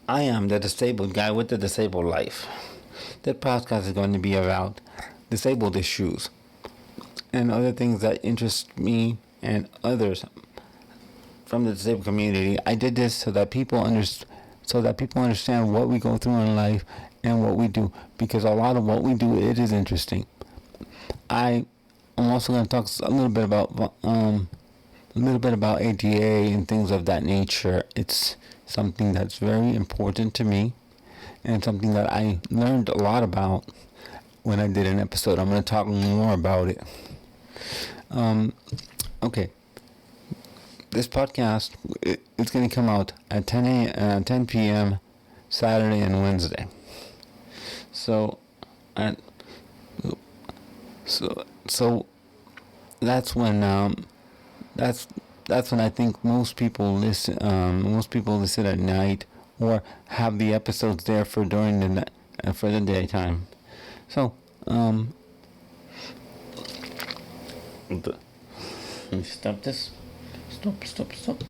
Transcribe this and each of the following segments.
I am the disabled guy with the disabled life. That podcast is going to be about disabled issues and other things that interest me and others from the disabled community. I did this so that people understand what we go through in life and what we do, because a lot of what we do, it is interesting. I am also going to talk a little bit about ADA and things of that nature. It's something that's very important to me and something that I learned a lot about when I did an episode. I'm going to talk more about it. Um, okay, this podcast it's going to come out at 10 p.m. Saturday and Wednesday. So, at so that's when that's when I think most people listen. Most people listen at night or have the episodes there for during for the daytime. So, let me stop this. Stop.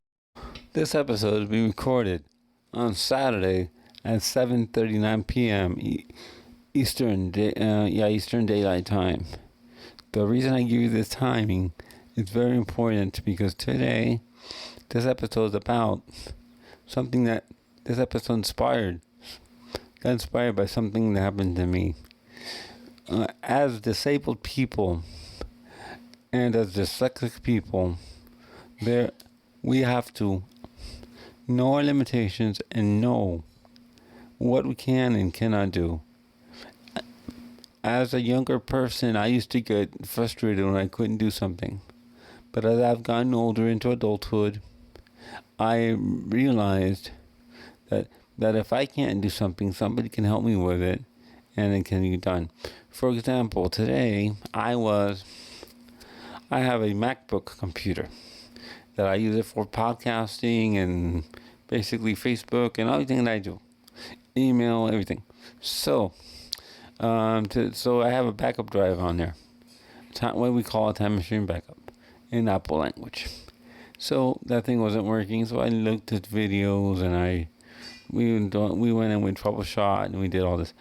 This episode will be recorded on Saturday at 7:39 p.m. Eastern Daylight Time. The reason I give you this timing is very important because today, this episode is about something that this episode got inspired by something that happened to me. As disabled people and as dyslexic people, we have to know our limitations and know what we can and cannot do. As a younger person, I used to get frustrated when I couldn't do something. But as I've gotten older into adulthood, I realized that if I can't do something, somebody can help me with it and it can be done. For example, today I have a MacBook computer that I use it for podcasting and basically Facebook and everything that I do. Email, everything. So I have a backup drive on there. What we call a time machine backup in Apple language. So that thing wasn't working, so I looked at videos and we went and we troubleshot and we did all this.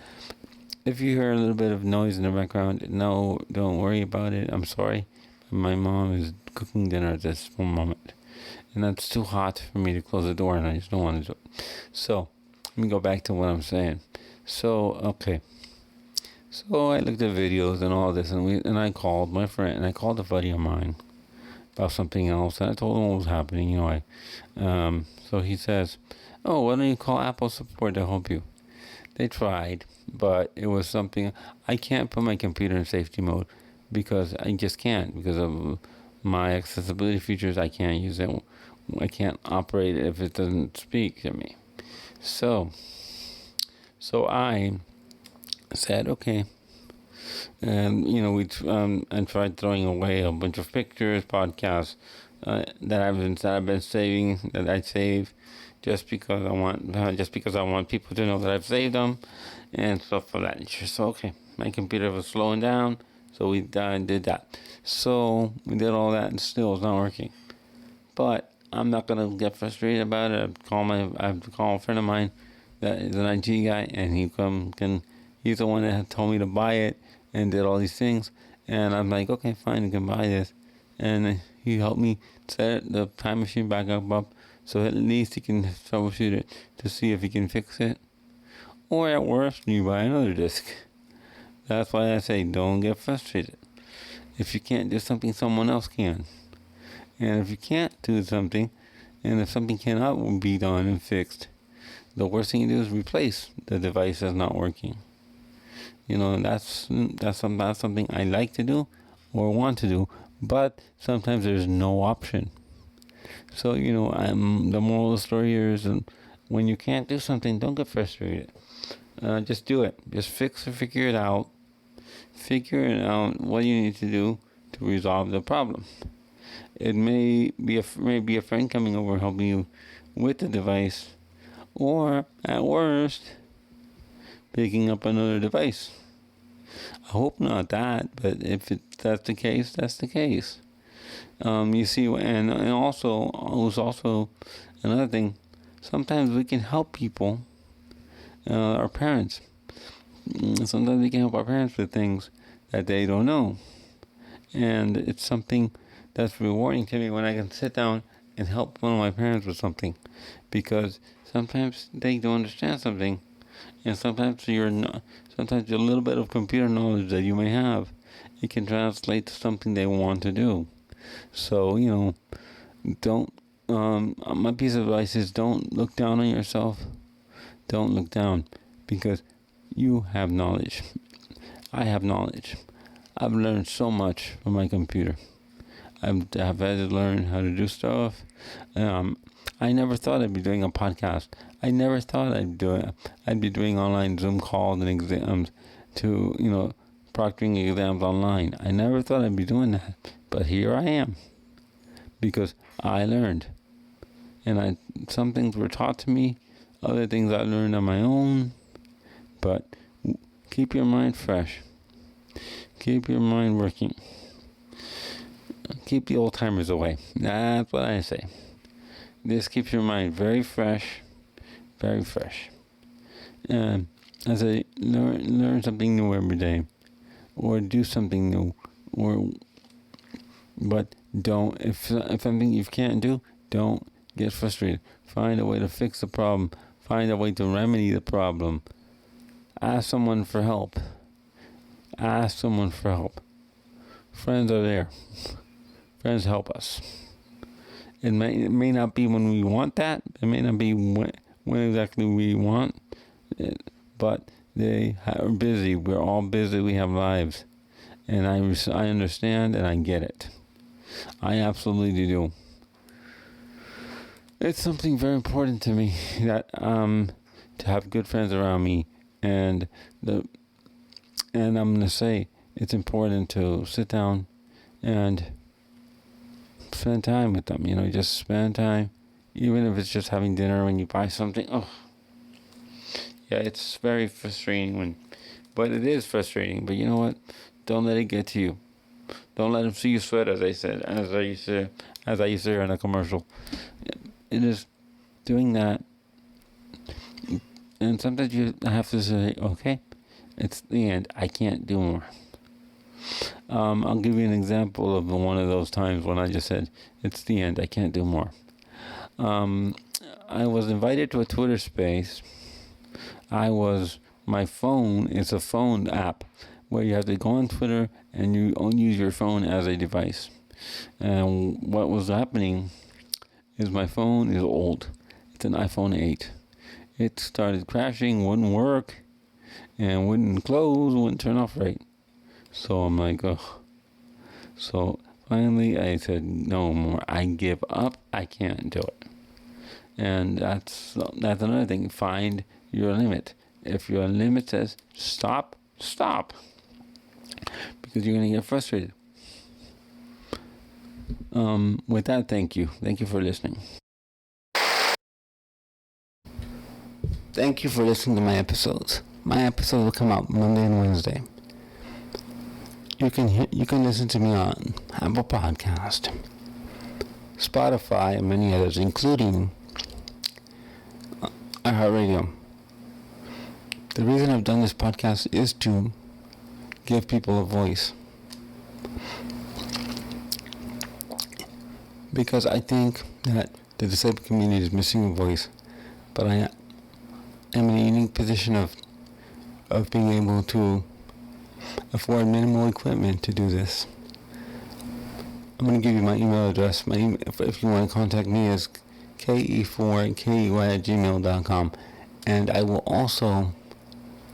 If you hear a little bit of noise in the background, no, don't worry about it. I'm sorry. My mom is cooking dinner at this moment. And that's too hot for me to close the door and I just don't want to do it. So, let me go back to what I'm saying. So, okay. So I looked at videos and all this and I called my friend and I called a buddy of mine about something else and I told him what was happening, so he says, "Oh, why don't you call Apple support to help you?" They tried, but it was something I can't put my computer in safety mode because I just can't because of my accessibility features. I can't use it. I can't operate it if it doesn't speak to me. So I said, okay. And, I tried throwing away a bunch of pictures, podcasts that I've been saving, that I save just because I want people to know that I've saved them and stuff of that nature. So, okay, my computer was slowing down, so we did that. So we did all that and still it's not working. But I'm not gonna get frustrated about it. I have to call a friend of mine that is an IT guy, and he's the one that told me to buy it and did all these things. And I'm like, okay, fine, you can buy this. And he helped me set the time machine back up so at least he can troubleshoot it to see if he can fix it. Or at worst, you buy another disc. That's why I say don't get frustrated. If you can't do something, someone else can. And if you can't do something, and if something cannot be done and fixed, the worst thing you do is replace the device that's not working. That's something I like to do or want to do, but sometimes there's no option. So, the moral of the story here is when you can't do something, don't get frustrated. Just do it. Just figure it out. Figure it out what you need to do to resolve the problem. It may be a friend coming over helping you with the device, or at worst, picking up another device. I hope not that, but if that's the case, that's the case. You see, and also, it was also another thing. Sometimes we can help people our parents. Sometimes we can help our parents with things that they don't know. And it's something that's rewarding to me when I can sit down and help one of my parents with something. Because sometimes they don't understand something. And sometimes sometimes a little bit of computer knowledge that you may have, it can translate to something they want to do. So, don't, my piece of advice is don't look down on yourself. Don't look down, because you have knowledge. I have knowledge. I've learned so much from my computer. I've had to learn how to do stuff. I never thought I'd be doing a podcast. I never thought I'd be doing online Zoom calls and exams to, proctoring exams online. I never thought I'd be doing that. But here I am. Because I learned. And some things were taught to me. Other things I learned on my own. But keep your mind fresh. Keep your mind working. Keep the old timers away. That's what I say. This keeps your mind very fresh. Very fresh. As I learn something new every day. Or do something new. But don't, if something you can't do, don't get frustrated. Find a way to fix the problem. Find a way to remedy the problem. Ask someone for help. Friends are there. Friends help us. It may not be when we want that. It may not be when exactly we want it. But they are busy. We're all busy. We have lives. And I understand and I get it. I absolutely do. It's something very important to me that to have good friends around me, and I'm gonna say it's important to sit down and spend time with them. Just spend time, even if it's just having dinner when you buy something. Oh, yeah, it's very frustrating but it is frustrating. But you know what? Don't let it get to you. Don't let them see you sweat, as I used to hear in a commercial. It is doing that, and sometimes you have to say, okay, it's the end. I can't do more. I'll give you an example of one of those times when I just said, it's the end. I can't do more. I was invited to a Twitter space. My phone is a phone app where you have to go on Twitter and you only use your phone as a device. And what was happening is my phone is old. It's an iPhone 8. It started crashing, wouldn't work, and wouldn't close, wouldn't turn off right. So I'm like, ugh. So finally I said, no more. I give up. I can't do it. And that's another thing. Find your limit. If your limit says stop, stop. Because you're going to get frustrated. With that, thank you. Thank you for listening. Thank you for listening to my episodes. My episodes will come out Monday and Wednesday. You can listen to me on Apple Podcast, Spotify, and many others, including iHeartRadio. The reason I've done this podcast is to give people a voice. Because I think that the disabled community is missing a voice. But I am in a unique position of being able to afford minimal equipment to do this. I'm going to give you my email address. My email, if you want to contact me, is ke4key@gmail.com. And I will also